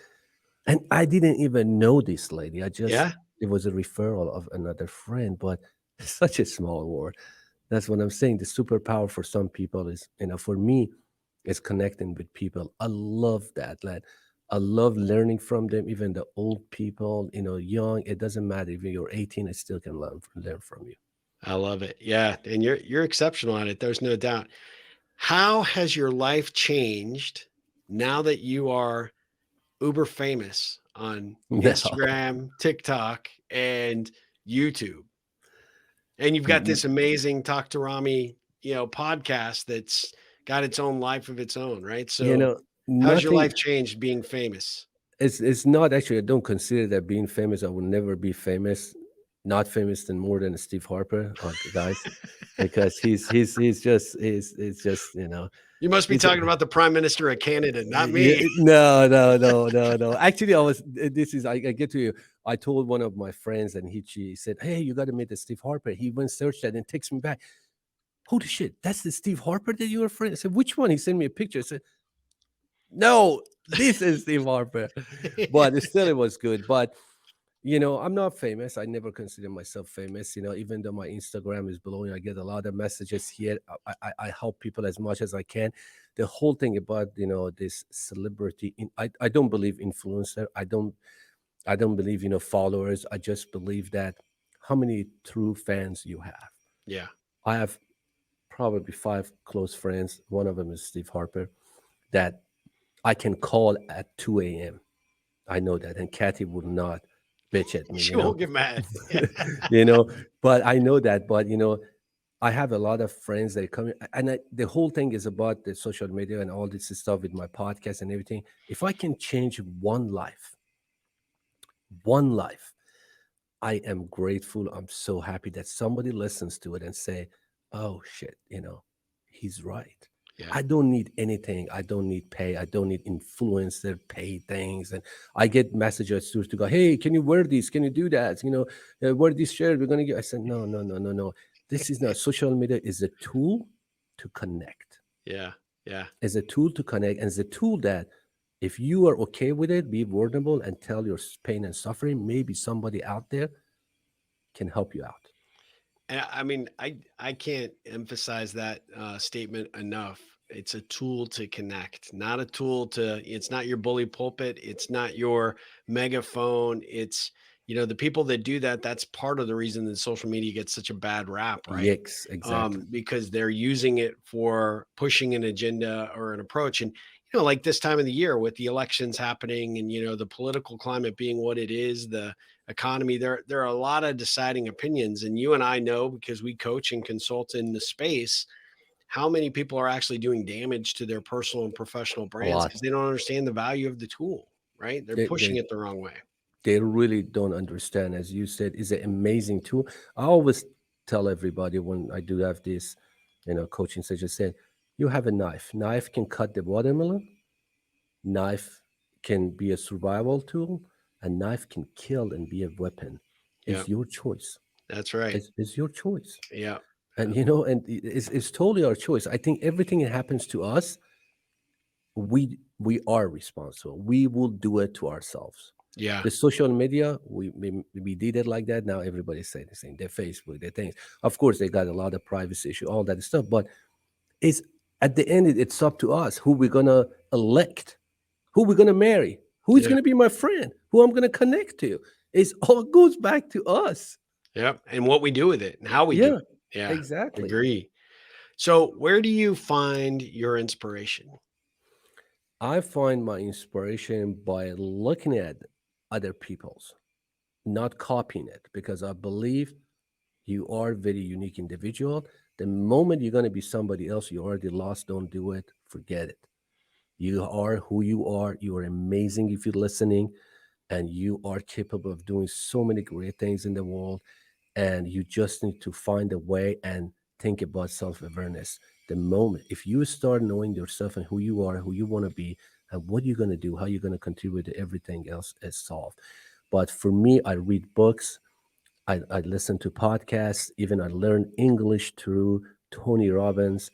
And I didn't even know this lady. Yeah. It was a referral of another friend, but it's such a small world. That's what I'm saying. The superpower for some people is, for me, is connecting with people. I love that. Like, I love learning from them, even the old people, young. It doesn't matter if you're 18, I still can learn from you. I love it. Yeah. And you're exceptional at it. There's no doubt. How has your life changed now that you are uber famous on Instagram, TikTok, and YouTube? And you've got No. this amazing Talk to Rami, podcast that's got its own life of its own, right? You So know, how's your nothing. life changed being famous? It's not actually. I don't consider that being famous. I will never be famous. Not famous than more than Steve Harper, guys, because he's just he's it's just. You must be It's a, talking about the Prime Minister of Canada, not yeah, me. no, no, no, no, no. Actually, this is, I get to you. I told one of my friends, and she said, "Hey, you got to meet the Steve Harper." He went search that and takes me back. Holy shit, that's the Steve Harper that you were friend. I said, which one? He sent me a picture. I said, no, this is Steve Harper. But still, it was good. But I'm not famous. I never consider myself famous. Even though my Instagram is blowing, I get a lot of messages here. I help people as much as I can. The whole thing about this celebrity, I don't believe influencer. I don't believe followers. I just believe that how many true fans you have. Yeah. I have probably five close friends. One of them is Steve Harper that I can call at 2 a.m. I know that, and Kathy would not bitch at me, She won't get mad. you know. But I know that. But I have a lot of friends that come, and the whole thing is about the social media and all this stuff with my podcast and everything. If I can change one life, I am grateful. I'm so happy that somebody listens to it and say, "Oh shit, he's right." Yeah. I don't need anything. I don't need pay. I don't need influencer pay things. And I get messages to go, "Hey, can you wear this? Can you do that? Wear this shirt. We're gonna get." I said, "No, no, no, no, no. This is not social media. Is a tool to connect. Yeah. Yeah. Is a tool to connect, and it's a tool that." If you are okay with it, be vulnerable and tell your pain and suffering. Maybe somebody out there can help you out. And I mean, I can't emphasize that statement enough. It's a tool to connect, not a tool to. It's not your bully pulpit. It's not your megaphone. It's the people that do that. That's part of the reason that social media gets such a bad rap, right? Yes, exactly. Because they're using it for pushing an agenda or an approach. And like this time of the year with the elections happening, and the political climate being what it is, the economy, there are a lot of deciding opinions, and you and I know, because we coach and consult in the space, how many people are actually doing damage to their personal and professional A brands lot. because they don't understand the value of the tool, right? They're They, pushing they it the wrong way. they really don't understand. As you said, it's an amazing tool. I always tell everybody when I do have this, coaching session, said, you have a knife. Knife can cut the watermelon. Knife can be a survival tool. A knife can kill and be a weapon. Yeah, It's your choice. that's right. It's your choice. Yeah. And it's totally our choice. I think everything that happens to us, we are responsible. We will do it to ourselves. Yeah. The social media, we did it like that. Now everybody's saying the same. Their Facebook, their things. Of course, they got a lot of privacy issue, all that stuff. But it's at the end, it's up to us who we're gonna elect, who we're gonna marry, who is Yeah. gonna be my friend, who I'm gonna connect to. It's all goes back to us. Yeah. And what we do with it and how we do Yeah, it. Yeah. exactly. Agree. So where do you find your inspiration? I find my inspiration by looking at other people's, not copying it, because I believe you are a very unique individual. The moment you're going to be somebody else, you already lost. Don't do it. Forget it. You are who you are. You are amazing if you're listening, and you are capable of doing so many great things in the world. And you just need to find a way and think about self-awareness. The moment if you start knowing yourself and who you are, who you want to be, and what you're going to do, how you're going to contribute to everything else is solved. But for me, I read books, I listen to podcasts, even I learned English through Tony Robbins.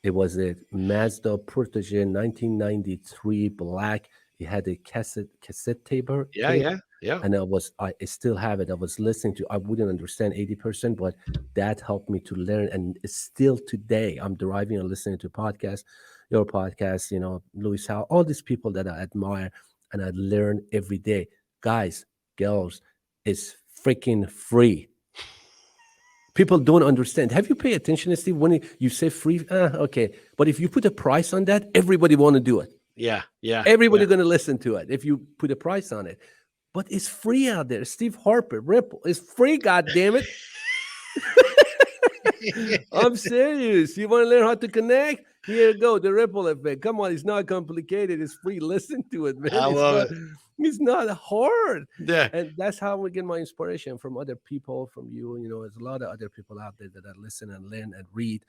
It was a Mazda Protege 1993 black. It had a cassette Yeah. tape, Yeah. Yeah. and I still have it. I was listening to. I wouldn't understand 80%, but that helped me to learn. And it's still today, I'm driving and listening to podcasts, your podcast, Louis Howe, all these people that I admire, and I learn every day. Guys, girls, it's freaking free. People don't understand. Have you paid attention, Steve? When you say free, okay, but if you put a price on that, everybody want to do it. Yeah. Yeah. Yeah. Everybody going to listen to it if you put a price on it. But it's free out there. Steve Harper, Ripple, it's free. God damn it! I'm serious. You want to learn how to connect? Here you go. The ripple effect. Come on, it's not complicated. It's free. Listen to it, man. I It's love not. it. It's not hard. Yeah. And that's how we get my inspiration from other people, from you. There's a lot of other people out there that I listen and learn and read,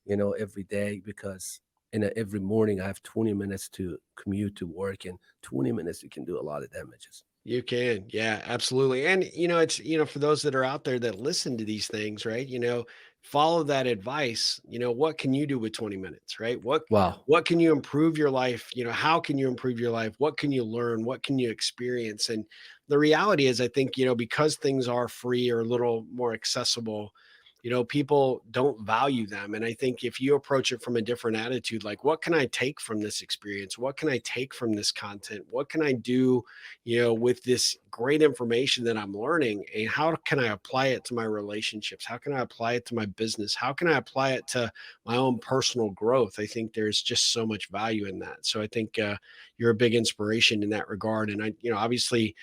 every day because every morning I have 20 minutes to commute to work, and 20 minutes you can do a lot of damages. You can. Yeah, absolutely. And it's, for those that are out there that listen to these things, right? Follow that advice. What can you do with 20 minutes, right? What Wow. what can you improve your life? How can you improve your life? What can you learn? What can you experience? And the reality is, I think, because things are free or a little more accessible, people don't value them. And I think if you approach it from a different attitude, like, what can I take from this experience? What can I take from this content? What can I do, with this great information that I'm learning? And how can I apply it to my relationships? How can I apply it to my business? How can I apply it to my own personal growth? I think there's just so much value in that. So I think you're a big inspiration in that regard. And obviously,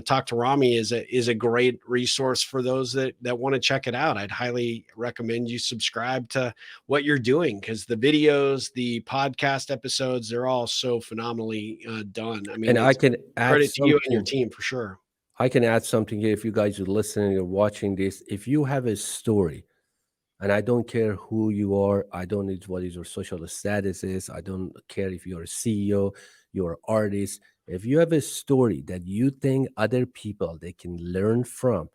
Talk to Rami is a great resource for those that want to check it out. I'd highly recommend you subscribe to what you're doing, because the videos, the podcast episodes, they're all so phenomenally done. I mean, And I it's can add credit to you and your something. team for sure. I can add something here. If you guys are listening or watching this, if you have a story, and I don't care who you are, I don't need what your social status is, I don't care if you're a CEO, you're an artist. If you have a story that you think other people they can learn from,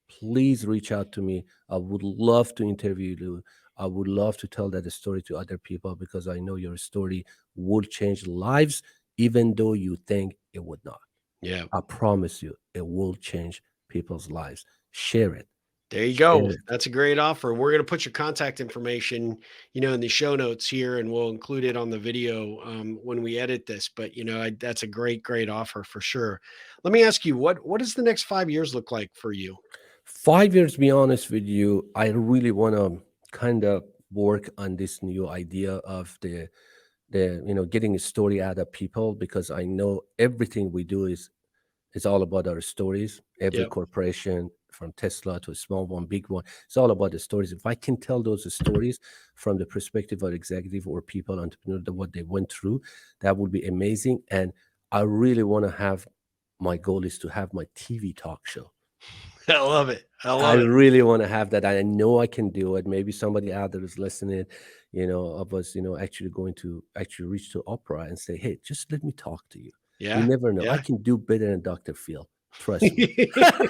please reach out to me. I would love to interview you. I would love to tell that story to other people, because I know your story will change lives, even though you think it would not. Yeah. I promise you, it will change people's lives. Share it. There you go. Share it. That's a great offer. We're going to put your contact information, in the show notes here, and we'll include it on the video when we edit this. But that's a great, great offer for sure. Let me ask you, what does the next 5 years look like for you? 5 years, be honest with you, I really want to kind of work on this new idea of the getting a story out of people, because I know everything we do is all about our stories. Every Yep. corporation, from Tesla to a small one, big one, it's all about the stories. If I can tell those stories from the perspective of executive or people, entrepreneur, what they went through, that would be amazing. And I really want to have, my goal is to have my TV talk show. I love it. I I love it. really want to have that. I know I can do it. Maybe somebody out there is listening, of us, actually going to actually reach to Opera and say, hey, just let me talk to you. You Yeah. never know. I Yeah. can do better than Dr. Phil. Trust me. I'm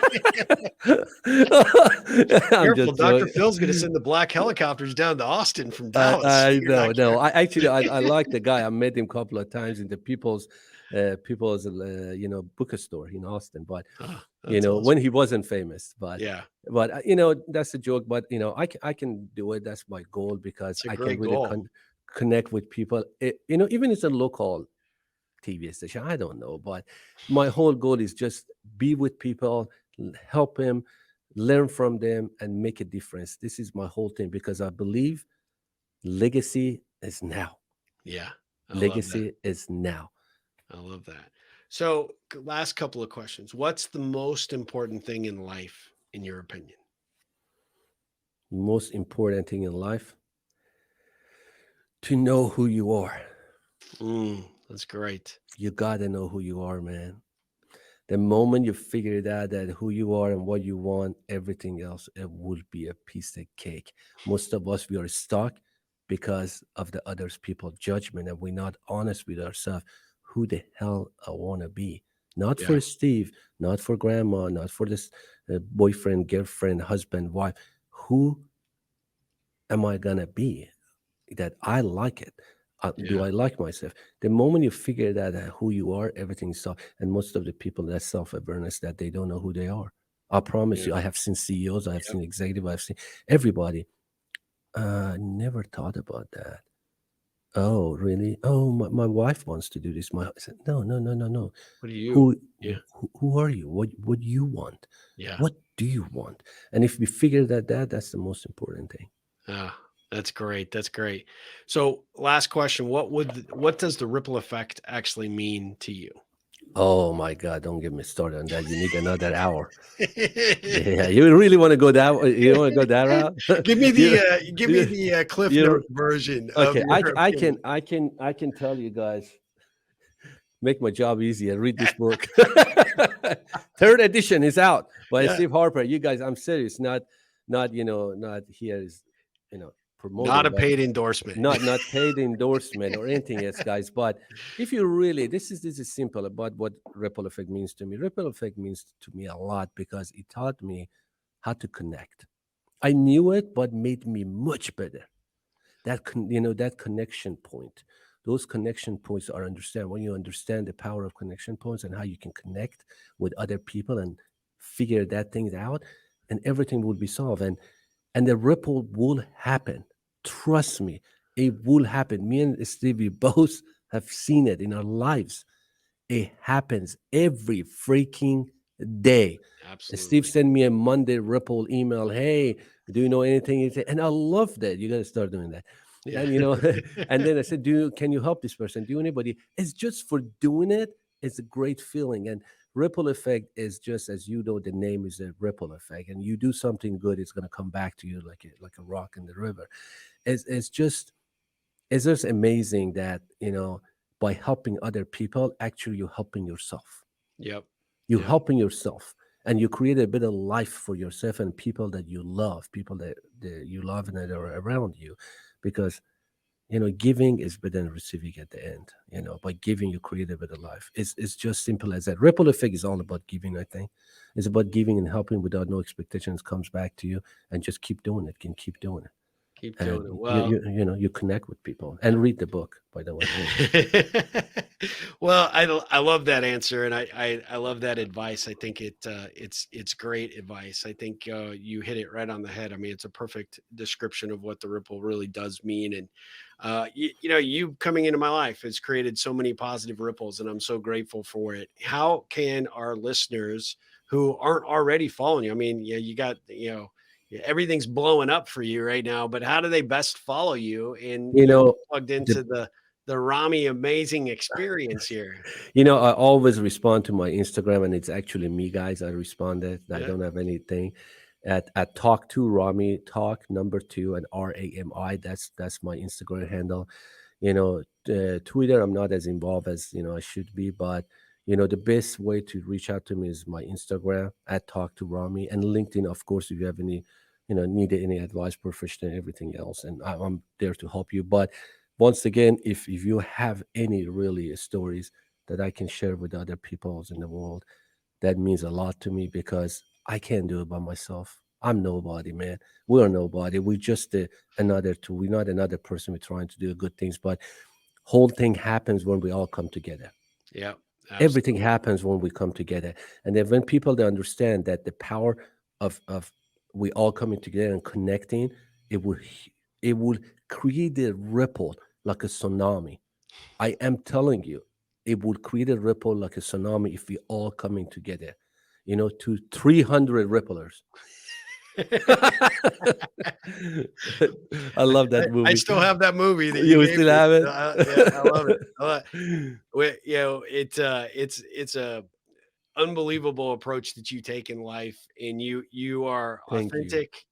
Careful. just Dr. joking. Phil's going to send the black helicopters down to Austin from Dallas. I You're know, not no. I actually, careful. I like the guy. I met him a couple of times in the people's bookstore in Austin. But Oh, that's when awesome. he wasn't famous. But Yeah. that's a joke. But I can do it. That's my goal, because It's a I can great really goal. connect with people. Even it's a local TV station. I don't know, but my whole goal is just be with people, help them, learn from them, and make a difference. This is my whole thing, because I believe legacy is now. Yeah. I love that. Legacy is now. I love that. So, last couple of questions. What's the most important thing in life, in your opinion? Most important thing in life, to know who you are. That's great. You gotta know who you are, man. The moment you figure it out that who you are and what you want, everything else, it will be a piece of cake. Most of us, we are stuck because of the others people judgment, and we're not honest with ourselves. Who the hell I want to be? Not Yeah. for Steve, not for grandma, not for this boyfriend, girlfriend, husband, wife. Who am I gonna be? That I like it. Do Yeah. I like myself? The moment you figure that who you are, everything's so. And most of the people, that self awareness, that they don't know who they are. I promise Yeah. you, I have seen CEOs, I have Yep. seen executive, I've seen everybody. Never thought about that. Oh, really? Oh, my wife wants to do this. I said, no, no, no, no, no. What do you? Who, Yeah. who are you? What do you want? Yeah. What do you want? And if we figure that's the most important thing. Ah, that's great. That's great. So, last question. What does the ripple effect actually mean to you? Oh my God, don't get me started on that. You need another hour. Yeah, you really want to go that you want to go that route? Give me you, the you, Cliff you Notes version of okay, your opinion. I can tell you guys, make my job easier. Read this book. Third edition is out by Yeah. Steve Harper. You guys, I'm serious. Not here is, Not promoting, a but paid endorsement. not paid endorsement or anything else, guys. But if you really, this is simple about what ripple effect means to me. Ripple effect means to me a lot because it taught me how to connect. I knew it, but made me much better. That connection point, those connection points are understand when you understand the power of connection points and how you can connect with other people and figure that things out, and everything will be solved, and the ripple will happen. Trust me, it will happen. Me and Stevie both have seen it in our lives. It happens every freaking day. Steve Absolutely. sent me a Monday Ripple email. Hey, do you know anything? And I love that. You got to start doing that. Yeah. And and then I said, can you help this person? Do anybody? It's just for doing it. It's a great feeling. And ripple effect is just as you know, the name is a ripple effect. And you do something good, it's gonna come back to you like a rock in the river. It's just amazing that by helping other people, actually you're helping yourself. Yep. You're Yep. helping yourself, and you create a better life for yourself and people that you love, people that you love and that are around you, because giving is better than receiving at the end. By giving, you create a better life. It's just simple as that. Ripple effect is all about giving. I think it's about giving and helping without no expectations comes back to you, and just keep doing it. Can keep doing it, Keep and doing it. you Well, you you know you connect with people and read the book. By the way, well, I love that answer, and I love that advice. I think it's great advice. I think you hit it right on the head. I mean, it's a perfect description of what the ripple really does mean. And you coming into my life has created so many positive ripples, and I'm so grateful for it. How can our listeners who aren't already following you? I mean, yeah, you got yeah, everything's blowing up for you right now, but how do they best follow you and you know plugged the into the Rami amazing experience here? I always respond to my Instagram, and it's actually me, guys. I responded. I Yeah. don't have anything. At talk to Rami, talk number two, and Rami. That's my Instagram handle. Twitter, I'm not as involved as I should be, but the best way to reach out to me is my Instagram at talk to Rami, and LinkedIn, of course, if you have any, need any advice, professional, everything else, and I'm there to help you. But once again, if you have any really stories that I can share with other peoples in the world, that means a lot to me because I can't do it by myself. I'm nobody, man. We're nobody. We're just another tool. We're not another person. We're trying to do good things, but whole thing happens when we all come together. Yeah, Everything absolutely. happens when we come together, and then when people they understand that the power of we all coming together and connecting, it will it will create a ripple like a tsunami. I am telling you, it would create a ripple like a tsunami if we all coming together, to 300 ripplers. I love that I movie. still have that movie that you You gave still me. have it? Yeah, I love it. It's a unbelievable approach that you take in life, and you are Thank you. authentic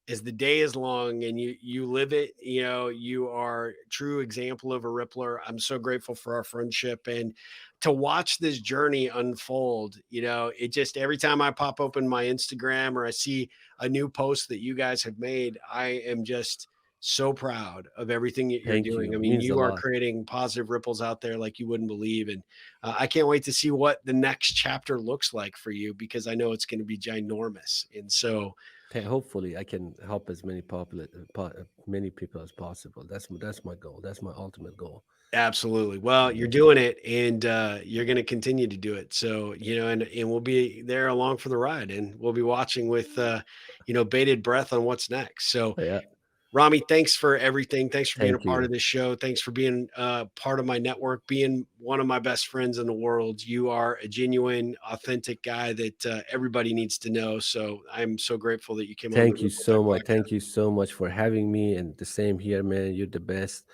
as the day is long, and you live it. You are a true example of a rippler. I'm so grateful for our friendship, and to watch this journey unfold. It just every time I pop open my Instagram or I see a new post that you guys have made, I am just so proud of everything that you're Thank doing. you. I mean, Means a you are lot. creating positive ripples out there like you wouldn't believe. And I can't wait to see what the next chapter looks like for you, because I know it's going to be ginormous. And so, Hopefully, I can help as many people as possible. That's my goal. That's my ultimate goal. absolutely. Well, You you're know. doing it, and you're going to continue to do it. So, and we'll be there along for the ride, and we'll be watching with, bated breath on what's next. So, Yeah. Rami, thanks for everything. Thanks for being a Thank part you. of this show. Thanks for being part of my network, being one of my best friends in the world. You are a genuine, authentic guy that everybody needs to know. So I'm so grateful that you came on the Thank you Ripple so Effect much. Thank podcast. you so much for having me. And the same here, man. You're the best.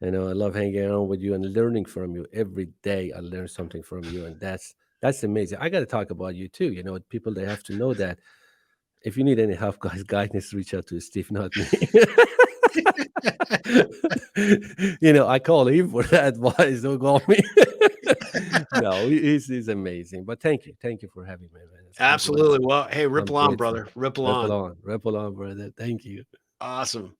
I love hanging around with you and learning from you every day. I learn something from you, and that's amazing. I got to talk about you too. People they have to know that if you need any help, guys, guidance, reach out to Steve, not me. I call him for that advice. Don't call me. No, he's amazing. But thank you for having me, man. I'm blessed. Absolutely. Well, hey, I'm ripple on, grateful. brother. Ripple on. Ripple on, brother. Thank you. Awesome.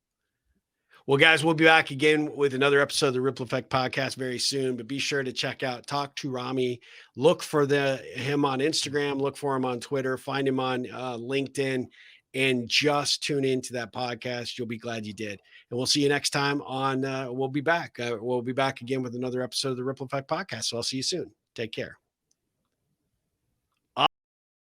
Well, guys, we'll be back again with another episode of the Ripple Effect podcast very soon. But be sure to check out Talk to Rami. Look for him on Instagram. Look for him on Twitter. Find him on LinkedIn, and just tune into that podcast. You'll be glad you did. And we'll see you next time on. We'll be back. We'll be back again with another episode of the Ripple Effect podcast. So I'll see you soon. Take care.